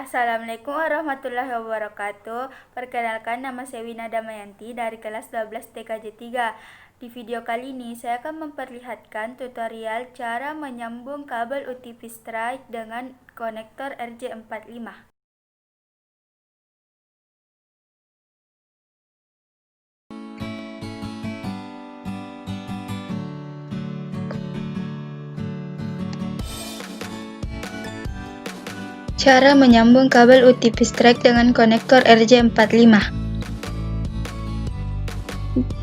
Assalamualaikum warahmatullahi wabarakatuh. Perkenalkan, nama saya Wina Damayanti dari kelas 12 TKJ 3. Di video kali ini saya akan memperlihatkan tutorial cara menyambung kabel UTP Strike dengan konektor RJ45. Cara menyambung kabel UTP Strike dengan konektor RJ45.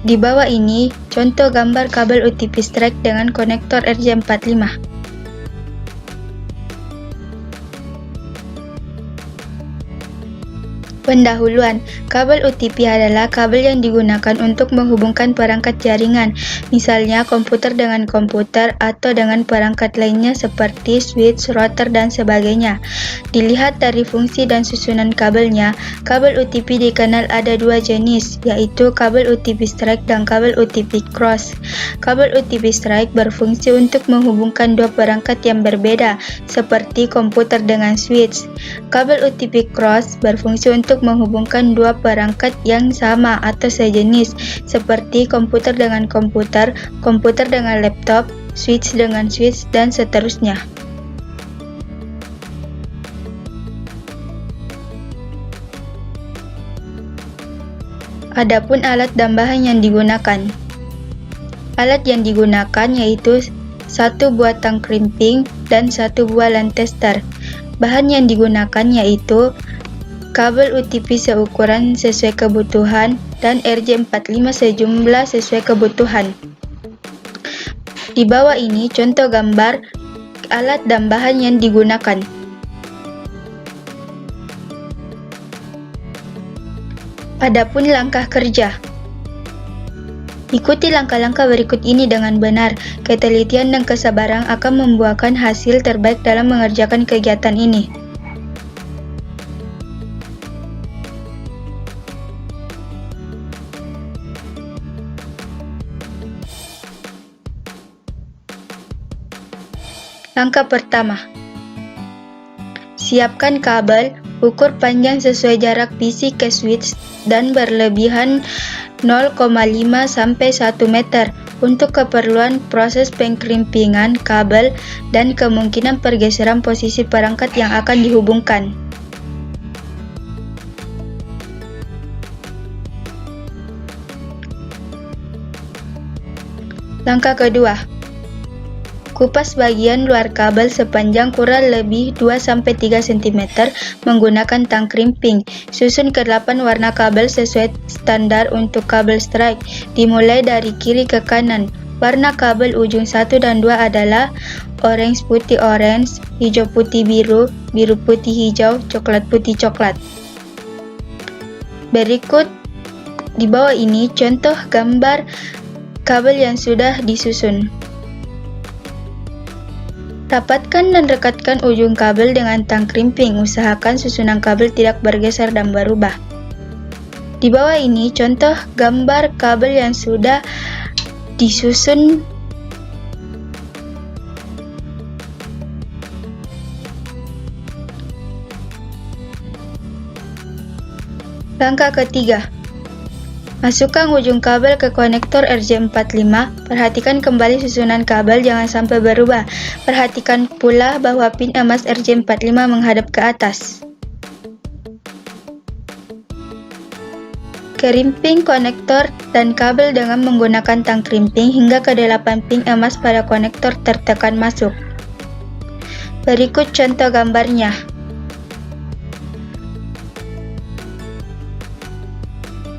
Di bawah ini contoh gambar kabel UTP Strike dengan konektor RJ45. Pendahuluan, kabel UTP adalah kabel yang digunakan untuk menghubungkan perangkat jaringan, misalnya komputer dengan komputer atau dengan perangkat lainnya seperti switch, router, dan sebagainya. Dilihat dari fungsi dan susunan kabelnya, kabel UTP dikenal ada dua jenis, yaitu kabel UTP Strike dan kabel UTP Cross. Kabel UTP Strike berfungsi untuk menghubungkan dua perangkat yang berbeda, seperti komputer dengan switch. Kabel UTP Cross berfungsi untuk menghubungkan dua perangkat yang sama atau sejenis, seperti komputer dengan komputer, komputer dengan laptop, switch dengan switch, dan seterusnya. Adapun alat dan bahan yang digunakan. Alat yang digunakan yaitu satu buah tang crimping dan satu buah line tester. Bahan yang digunakan yaitu kabel UTP seukuran sesuai kebutuhan dan RJ45 sejumlah sesuai kebutuhan. Di bawah ini contoh gambar alat dan bahan yang digunakan. Adapun langkah kerja. Ikuti langkah-langkah berikut ini dengan benar. Ketelitian dan kesabaran akan membuahkan hasil terbaik dalam mengerjakan kegiatan ini. Langkah pertama, siapkan kabel, ukur panjang sesuai jarak PC ke switch dan berlebihan 0,5 sampai 1 meter untuk keperluan proses pengkrimpingan kabel dan kemungkinan pergeseran posisi perangkat yang akan dihubungkan. Langkah kedua, kupas bagian luar kabel sepanjang kurang lebih 2-3 cm menggunakan tang crimping. Susun ke 8 warna kabel sesuai standar untuk kabel strike, dimulai dari kiri ke kanan. Warna kabel ujung 1 dan 2 adalah orange putih orange, hijau putih biru, biru putih hijau, coklat putih coklat. Berikut di bawah ini contoh gambar kabel yang sudah disusun. Rapatkan dan rekatkan ujung kabel dengan tang crimping. Usahakan susunan kabel tidak bergeser dan berubah. Di bawah ini contoh gambar kabel yang sudah disusun. Langkah ketiga, masukkan ujung kabel ke konektor RJ45. Perhatikan kembali susunan kabel, jangan sampai berubah. Perhatikan pula bahwa pin emas RJ45 menghadap ke atas. Crimping konektor dan kabel dengan menggunakan tang crimping hingga ke 8 pin emas pada konektor tertekan masuk. Berikut contoh gambarnya.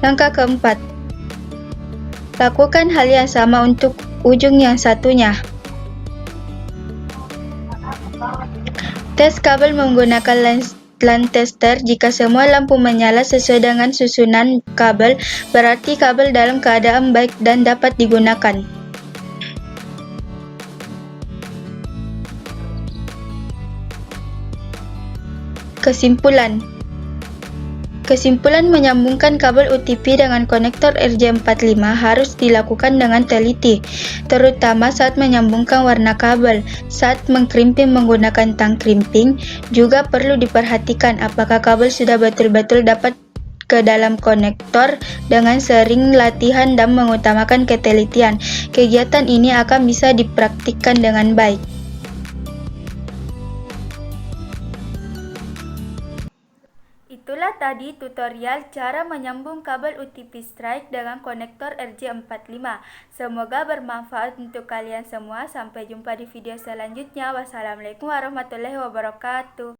Langkah keempat, lakukan hal yang sama untuk ujung yang satunya. Tes kabel menggunakan line tester. Jika semua lampu menyala sesuai dengan susunan kabel, berarti kabel dalam keadaan baik dan dapat digunakan. Kesimpulan, Kesimpulan menyambungkan kabel UTP dengan konektor RJ45 harus dilakukan dengan teliti, terutama saat menyambungkan warna kabel. Saat mengkrimping menggunakan tang krimping, juga perlu diperhatikan apakah kabel sudah betul-betul dapat ke dalam konektor. Dengan sering latihan dan mengutamakan ketelitian, kegiatan ini akan bisa dipraktikkan dengan baik. Itulah tadi tutorial cara menyambung kabel UTP Strike dengan konektor RJ45. Semoga bermanfaat untuk kalian semua. Sampai jumpa di video selanjutnya. Wassalamualaikum warahmatullahi wabarakatuh.